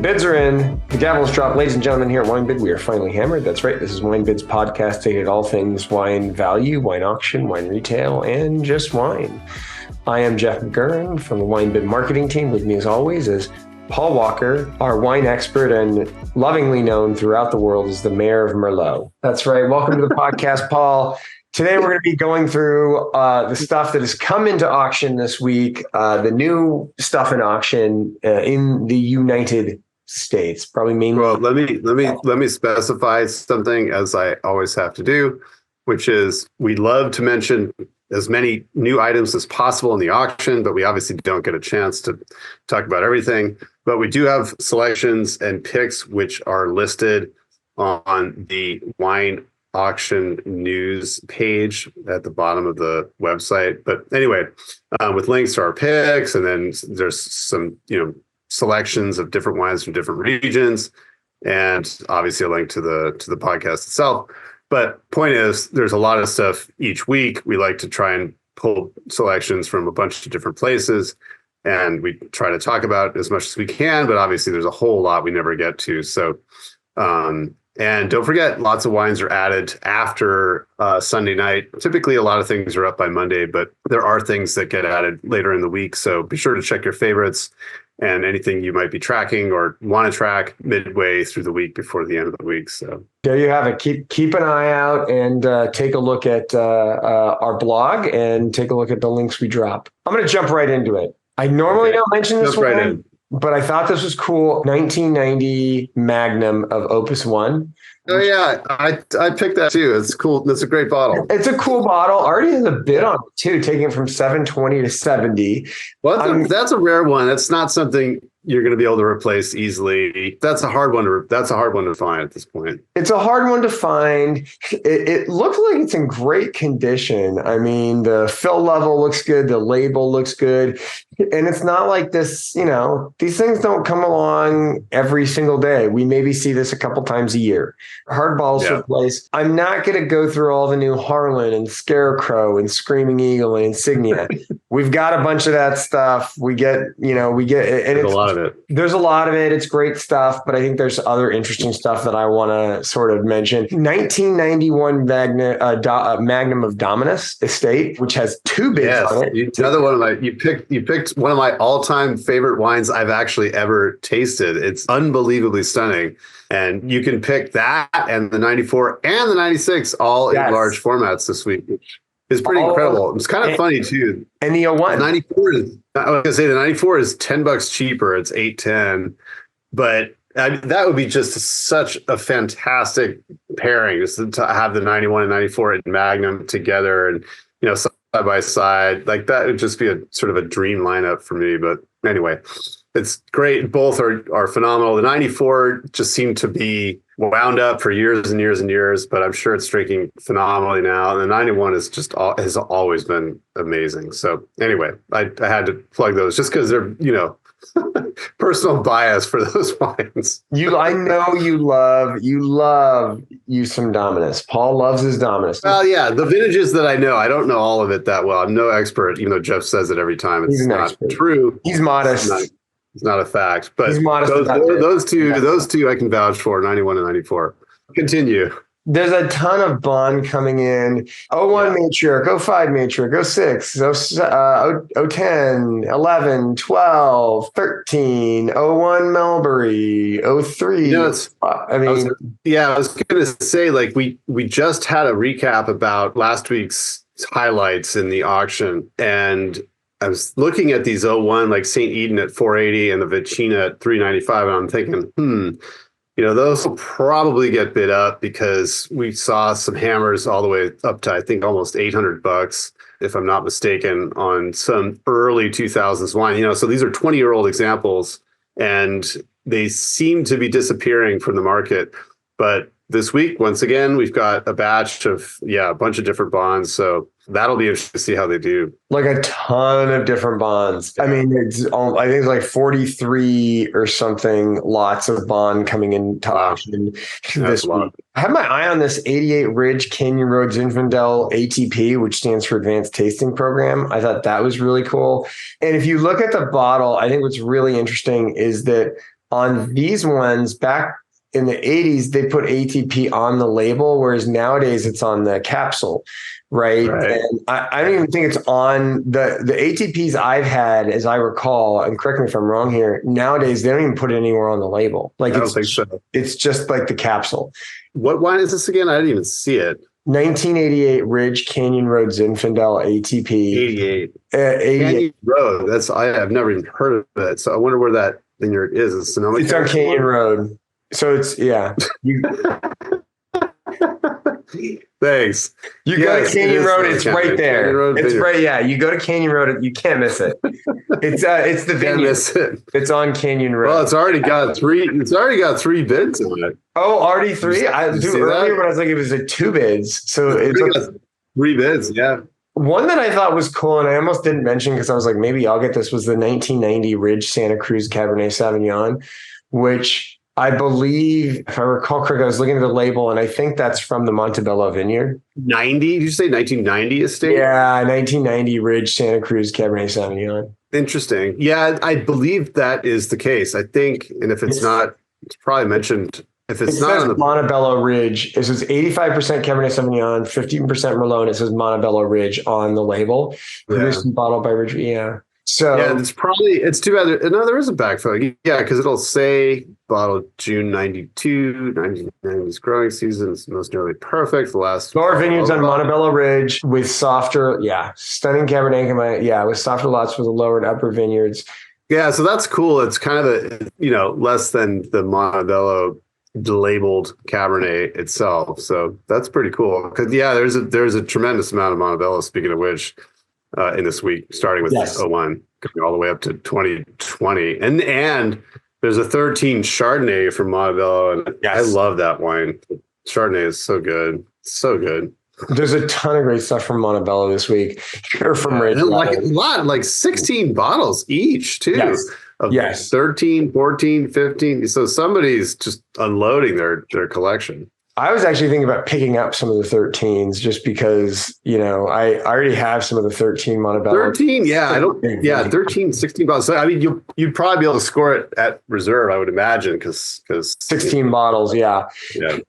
Bids are in. The gavel's dropped. Ladies and gentlemen, here at WineBid, we are finally hammered. That's right. This is WineBid's podcast dedicated all things wine value, wine auction, wine retail, and just wine. I am Jeff McGurran from the WineBid marketing team. With me, as always, is Paul Walker, our wine expert and lovingly known throughout the world as the Mayor of Merlot. That's right. Welcome to the podcast, Paul. Today, we're going to be going through the stuff that has come into auction this week, the new stuff in auction in the United States, probably mainly. Well, let me specify something, as I always have to do, which is we love to mention as many new items as possible in the auction, but we obviously don't get a chance to talk about everything. But we do have selections and picks which are listed on the wine auction news page at the bottom of the website. But anyway, with links to our picks, and then there's some, selections of different wines from different regions, and obviously a link to the podcast itself. But point is, there's a lot of stuff each week. We like to try and pull selections from a bunch of different places, and we try to talk about as much as we can, but obviously there's a whole lot we never get to. So, and don't forget, lots of wines are added after Sunday night. Typically, a lot of things are up by Monday, but there are things that get added later in the week. So be sure to check your favorites and anything you might be tracking or want to track midway through the week before the end of the week. So there you have it. Keep an eye out and take a look at our blog and take a look at the links we drop. I'm going to jump right into it. I normally don't mention this one, but I thought this was cool. 1990 Magnum of Opus One. Oh yeah, I picked that too. It's cool. That's a great bottle. It's a cool bottle. Already has a bid on it too, taking it from $720 to $70. Well, that's a rare one. That's not something you're going to be able to replace easily. That's a hard one to find at this point. It's a hard one to find. It looks like it's in great condition. I mean, the fill level looks good. The label looks good. And it's not like this, these things don't come along every single day. We maybe see this a couple times a year. Hard bottles to replace. I'm not going to go through all the new Harlan and Scarecrow and Screaming Eagle and Insignia. We've got a bunch of that stuff. We get, and it's a lot of it. There's a lot of it. It's great stuff, but I think there's other interesting stuff that I want to sort of mention. 1991 Magnum of Dominus Estate, which has two bids on it. Another one of my you picked one of my all-time favorite wines I've actually ever tasted. It's unbelievably stunning. And you can pick that and the 94 and the 96 all in large formats this week. It's pretty incredible. It's kind of funny too. And the 01. 94 is, I was gonna say the 94 is $10 cheaper. It's $810, but that would be just such a fantastic pairing, just to have the 91 and 94 in Magnum together, and side by side. Like that would just be a sort of a dream lineup for me. But anyway, it's great. Both are phenomenal. The 94 just seemed to be wound up for years and years and years, but I'm sure it's drinking phenomenally now. And the 91 is has always been amazing. So anyway, I had to plug those just because they're, personal bias for those wines. I know you love you some Dominus. Paul loves his Dominus. Well, yeah, the vintages that I know, I don't know all of it that well. I'm no expert, even though Jeff says it every time. It's not true. He's modest. It's not a fact, but he's modest. Those two I can vouch for, 91 and 11. Continue. There's a ton of bond coming in. 01 Matriarch, 05 Matriarch, 06, 010, 11, 12, 13, 01 Melbury, 03. I was going to say, like, we just had a recap about last week's highlights in the auction, and I was looking at these 01, like St. Eden at 480 and the Vicina at 395, and I'm thinking, those will probably get bid up because we saw some hammers all the way up to, I think, almost $800, if I'm not mistaken, on some early 2000s wine. So these are 20-year-old examples, and they seem to be disappearing from the market. But this week, once again, we've got a batch of, a bunch of different bonds. So that'll be interesting to see how they do. Like a ton of different bonds. I mean, I think it's like 43 or something lots of bond coming into auction this week. I have my eye on this 88 Ridge Canyon Road Zinfandel ATP, which stands for Advanced Tasting Program. I thought that was really cool. And if you look at the bottle, I think what's really interesting is that On these ones, back in the 80s, they put ATP on the label, whereas nowadays it's on the capsule, right? Right. And I don't even think it's on the ATPs I've had, as I recall, and correct me if I'm wrong here, nowadays they don't even put it anywhere on the label. Like I don't think so. it's just like the capsule. What wine is this again? I didn't even see it. 1988 Ridge Canyon Road Zinfandel ATP. 88. 88. Canyon Road. I've never even heard of it. So I wonder where that vineyard is. It's Sonoma. It's on Canyon Road. So it's, yeah. Thanks. You go to Canyon Road, it's right there. It's vineyard. right, yeah. You go to Canyon Road, you can't miss it. It's the Can't vineyard. miss it. It's on Canyon Road. Well, it's already got three bids on it. Oh, already three? You see Earlier that? when I was like, it was a 2 bids. So it's got 3 bids, yeah. one that I thought was cool, and I almost didn't mention because I was like, maybe I'll get this, was the 1990 Ridge Santa Cruz Cabernet Sauvignon, which I believe, if I recall correctly, I was looking at the label, and I think that's from the Montebello Vineyard. 90? Did you say 1990 estate? Yeah, 1990 Ridge Santa Cruz Cabernet Sauvignon. Interesting. Yeah, I believe that is the case. I think, and if it's not, it's probably mentioned. If it's it not says on the Montebello Ridge. It says 85% Cabernet Sauvignon, 15% Merlot. It says Montebello Ridge on the label. Produced and bottled by Ridge. Yeah. So yeah, it's too bad. No, there is a backfill. Yeah, because it'll say bottled June 92, 1990s growing seasons, most nearly perfect. The last lower vineyards on Montebello Ridge with softer, stunning Cabernet, with softer lots with the lower and upper vineyards. Yeah, so that's cool. It's kind of less than the Montebello labeled Cabernet itself. So that's pretty cool. Because there's a tremendous amount of Montebello. Speaking of which, in this week, starting with 01, going all the way up to 2020, and there's a 13 Chardonnay from Montebello, and I love that wine. Chardonnay is so good, so good. There's a ton of great stuff from Montebello this week, or from Ridge. Like 16 bottles each too. Yes. 13, 14, 15. So somebody's just unloading their collection. I was actually thinking about picking up some of the 13s just because, I already have some of the 13 Montebello. 13, 13, 16 bottles. So, I mean, you'd probably be able to score it at reserve, I would imagine, because 16 bottles, yeah.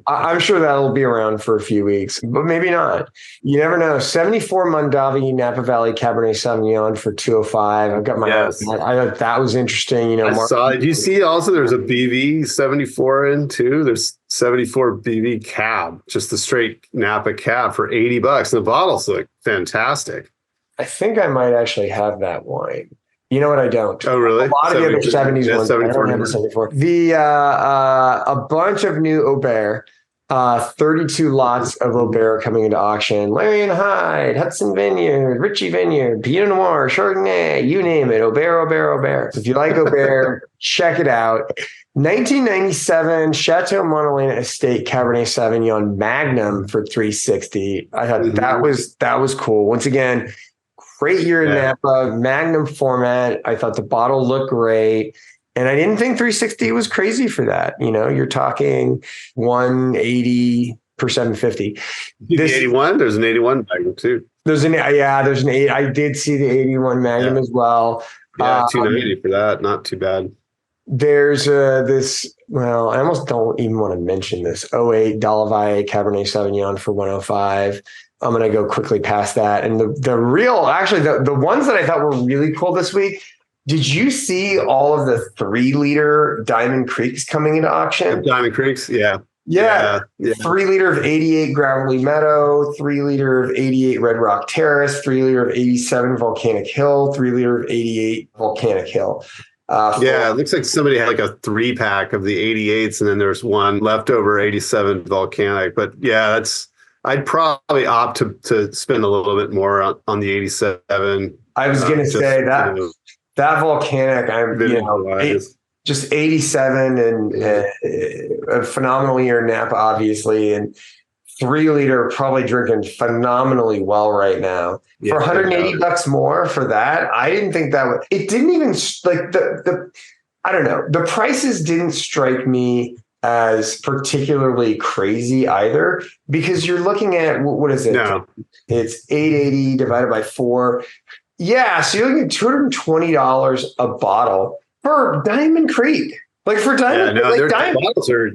I'm sure that'll be around for a few weeks, but maybe not. You never know. 74 Mondavi Napa Valley Cabernet Sauvignon for 205. I've got my I thought that was interesting. I saw. Do you see also there's a BV 74 in too? There's 74 BV cab, just the straight Napa cab for $80. The bottles look fantastic. I think I might actually have that wine. You know what? I don't. Oh, really? A lot of the other 70s ones. 74 I don't have the 74. A bunch of new Aubert, 32 lots of Aubert coming into auction. Larry and Hyde, Hudson Vineyard, Ritchie Vineyard, Pinot Noir, Chardonnay, you name it. Aubert. If you like Aubert, check it out. 1997 Chateau Montelena Estate Cabernet Sauvignon Magnum for $360. I thought that was cool. Once again, great year in Napa, Magnum format. I thought the bottle looked great. And I didn't think 360 was crazy for that. You're talking 180 per 750. The 81? There's an 81 Magnum too. There's an 8. I did see the 81 Magnum as well. Yeah, 290 for that. Not too bad. There's I almost don't even want to mention this 08 Dalavalle Cabernet Sauvignon for 105. I'm going to go quickly past that. And the ones that I thought were really cool this week, did you see all of the 3-liter Diamond Creeks coming into auction? Diamond Creeks, yeah. 3-liter of 88 Gravelly Meadow, 3-liter of 88 Red Rock Terrace, 3-liter of 87 Volcanic Hill, 3-liter of 88 Volcanic Hill. It looks like somebody had like a 3-pack of the 88s, and then there's one leftover 87 Volcanic. But I'd probably opt to spend a little bit more on the 87. I was going to say that that Volcanic, just 87 and a phenomenal year in Napa, obviously, and 3-liter probably drinking phenomenally well right now. For $180 more for that, I didn't think that would. It didn't even like I don't know. The prices didn't strike me as particularly crazy either, because you're looking at what is it? No. It's 880 divided by 4. Yeah, so you're looking at $220 a bottle for Diamond Creek. Like for Yeah, diamond, no, like their diamond. bottles are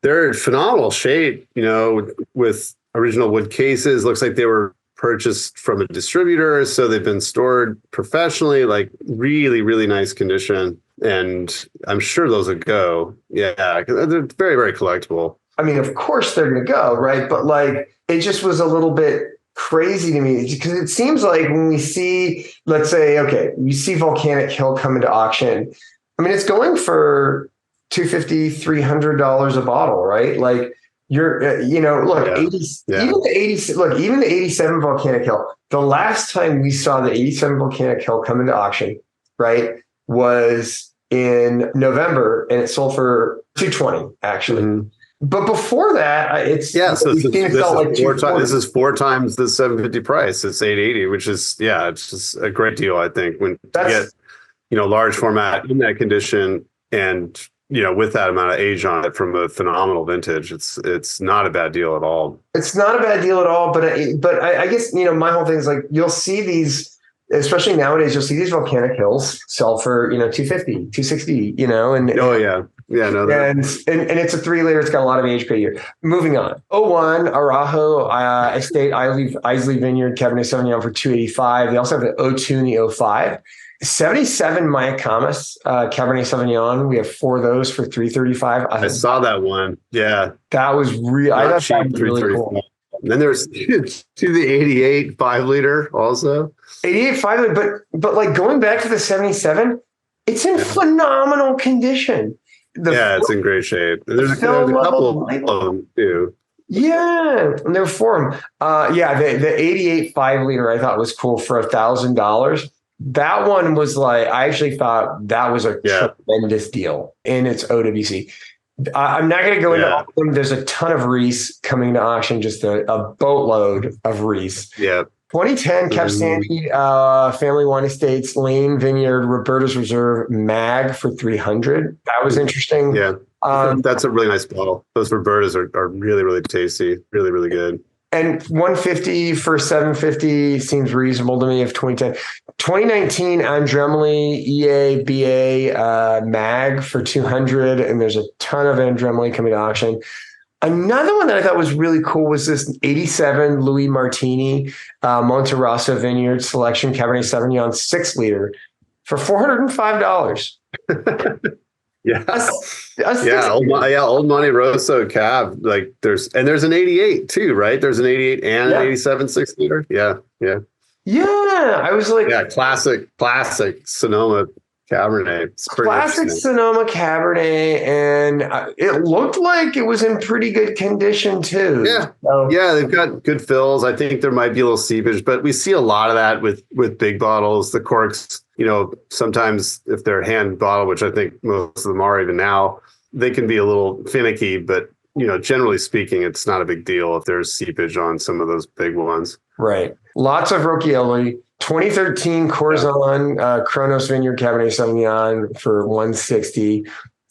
they're in phenomenal shape. With original wood cases. Looks like they were purchased from a distributor, so they've been stored professionally. Like really, really nice condition, and I'm sure those would go. Yeah, 'cause they're very, very collectible. I mean, of course they're going to go, right? But like, it just was a little bit crazy to me because it seems like when we see, let's say, okay, you see Volcanic Hill come into auction. I mean, it's going for $250, $300 a bottle, right? Like look, Yeah, 80, yeah. even the 80, look, even the 87 Volcanic Hill, the last time we saw the 87 Volcanic Hill come into auction, right, was in November and it sold for 220 actually. Mm-hmm. But before that, Yeah, so we've seen it sell like this 240. is four times the 750 price. It's 880, which is it's just a great deal. I think when to get That's large format in that condition and with that amount of age on it from a phenomenal vintage, it's not a bad deal at all. it's not a bad deal at all. But I guess my whole thing is like you'll see these, especially nowadays, you'll see these Volcanic Hills sell for 250, 260, Oh yeah, yeah. No, and it's a 3 liter. It's got a lot of age per year. Moving on. '01 Arajo Estate Isley Vineyard Cabernet Sauvignon for 285. They also have the '02 and the '05. 77 Mayacamas Cabernet Sauvignon. We have 4 of those for 335. I saw that one. Yeah, That was real. I not thought that cheap. was really cool. And then there's to the 88 5 liter also. 88 5, but like going back to the 77, it's in phenomenal condition. It's in great shape. There's a couple of them too. Yeah, and there were 4 of them. The 88 5 liter I thought was cool for $1,000. That one was like, I actually thought that was a tremendous deal in its OWC. I'm not going to go into all of them. There's a ton of Reese coming to auction, just a boatload of Reese. Yeah. 2010 Capstani Family Wine Estates Lane Vineyard Roberta's Reserve Mag for 300. That was interesting. Yeah. That's a really nice bottle. Those Robertas are really, really tasty. Really, really good. And 150 for 750 seems reasonable to me of 2010. 2019 Andremoli EABA Mag for 200. And there's a ton of Andremoli coming to auction. Another one that I thought was really cool was this 87 Louis Martini Monterosso Vineyard Selection Cabernet Sauvignon 6 liter for $405. Yeah. Old Monte Rosso cab. Like there's an 88 too, right? There's an 88 and an 87 6 liter. Yeah. I was like, classic Sonoma Cabernet. Classic Sonoma Cabernet, and it looked like it was in pretty good condition too. Yeah, they've got good fills. I think there might be a little seepage, but we see a lot of that with big bottles. The corks, sometimes if they're hand bottled, which I think most of them are even now, they can be a little finicky. But generally speaking, it's not a big deal if there's seepage on some of those big ones. Right. Lots of Rocchioli. 2013 Corzon Kronos Vineyard Cabernet Sauvignon for 160.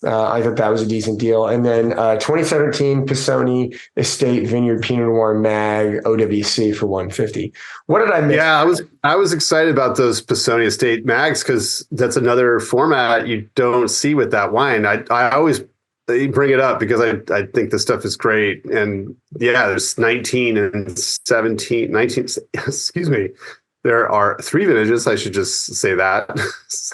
I thought that was a decent deal. And then 2017 Pisoni Estate Vineyard Pinot Noir Mag OWC for 150. What did I miss? Yeah, I was excited about those Pisoni Estate Mags because that's another format you don't see with that wine. I always bring it up because I think the stuff is great. And there's 19 and 17, 19, excuse me. There are 3 vintages. I should just say that.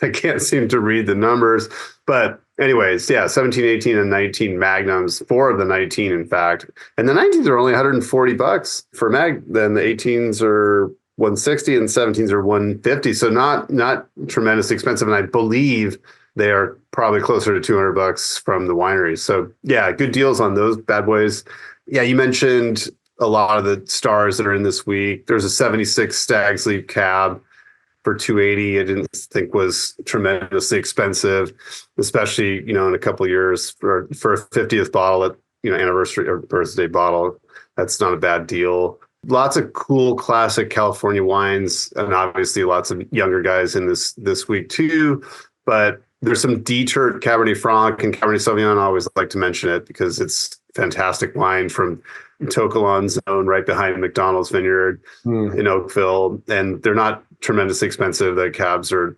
I can't seem to read the numbers. But anyways, 17, 18, and 19 Magnums. 4 of the 19, in fact. And the 19s are only $140 for Mag. Then the 18s are 160 and 17s are 150. So not tremendously expensive. And I believe they are probably closer to $200 from the wineries. So good deals on those bad boys. Yeah, you mentioned a lot of the stars that are in this week. There's a 76 Stag's Leap Cab for 280. I didn't think was tremendously expensive, especially, in a couple of years for a 50th bottle at, anniversary or birthday bottle. That's not a bad deal. Lots of cool classic California wines, and obviously lots of younger guys in this week too. But there's some Dieter Cabernet Franc and Cabernet Sauvignon. I always like to mention it because it's fantastic wine from Tokelon zone right behind McDonald's Vineyard in Oakville. And they're not tremendously expensive. The cabs are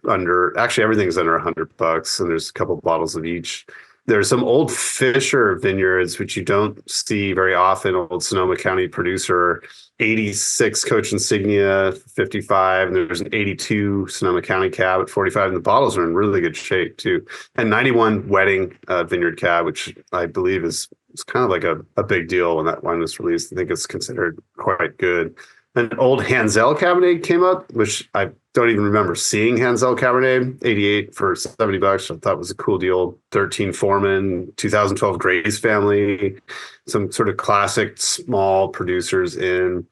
actually everything's under $100, and there's a couple of bottles of each. There's some old Fisher vineyards, which you don't see very often. Old Sonoma County producer, 86 Coach Insignia, 55. And there's an 82 Sonoma County cab at 45. And the bottles are in really good shape too. And 91 Wedding Vineyard cab, which I believe is kind of like a big deal when that wine was released. I think it's considered quite good. An old Hansel Cabernet came up, which I don't even remember seeing. Hansel Cabernet, 88 for $70. I thought was a cool deal. 13 Foreman, 2012 Grace family, some sort of classic small producers in.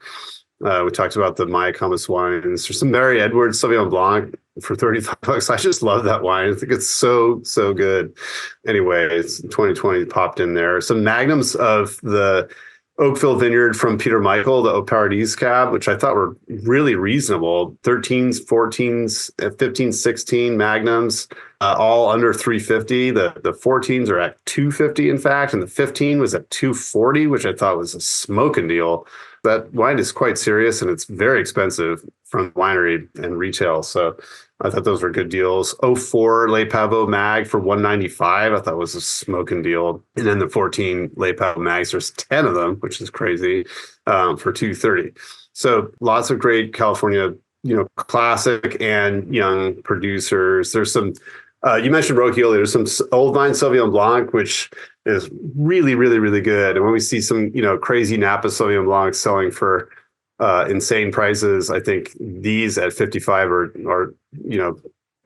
We talked about the Mayacamas wines. There's some Mary Edwards Sauvignon Blanc for $35. I just love that wine. I think it's so good. Anyway, it's 2020 popped in there. Some magnums of the Oakville Vineyard from Peter Michael, the Au Paradis cab, which I thought were really reasonable. 13s, 14s, 15s, 16 magnums, all under $350. The 14s are at $250, in fact, and the 15 was at $240, which I thought was a smoking deal. That wine is quite serious, and it's very expensive from winery and retail. So I thought those were good deals. 04 Le Pavot Mag for $195. I thought was a smoking deal. And then the 14 Le Pavot Mags, there's 10 of them, which is crazy, for $230. So lots of great California, classic and young producers. There's some, you mentioned Roquille. There's some Old Vine Sauvignon Blanc, which is really, really, really good. And when we see some, crazy Napa Sauvignon Blanc selling for insane prices, I think these at 55 are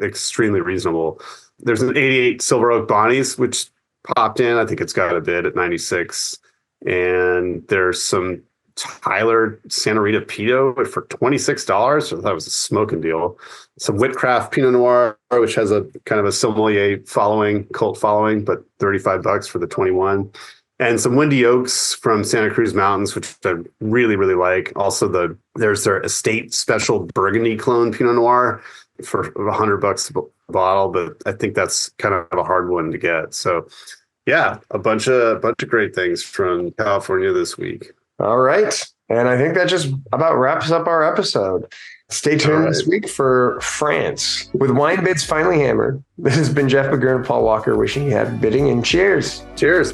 extremely reasonable. There's an 88 Silver Oak Bonnie's, which popped in. I think it's got a bid at 96. And there's some Tyler Santa Rita Pinot for $26. So that was a smoking deal. Some Whitcraft Pinot Noir, which has a kind of a sommelier cult following, but $35 for the 21. And some Windy Oaks from Santa Cruz Mountains, which I really, really like. Also, there's their estate special Burgundy clone Pinot Noir for $100 a bottle, but I think that's kind of a hard one to get. So, yeah, a bunch of great things from California this week. All right, and I think that just about wraps up our episode. Stay tuned this week for France with WineBid's finally hammered. This has been Jeff McGurn and Paul Walker wishing you happy bidding, and cheers. Cheers.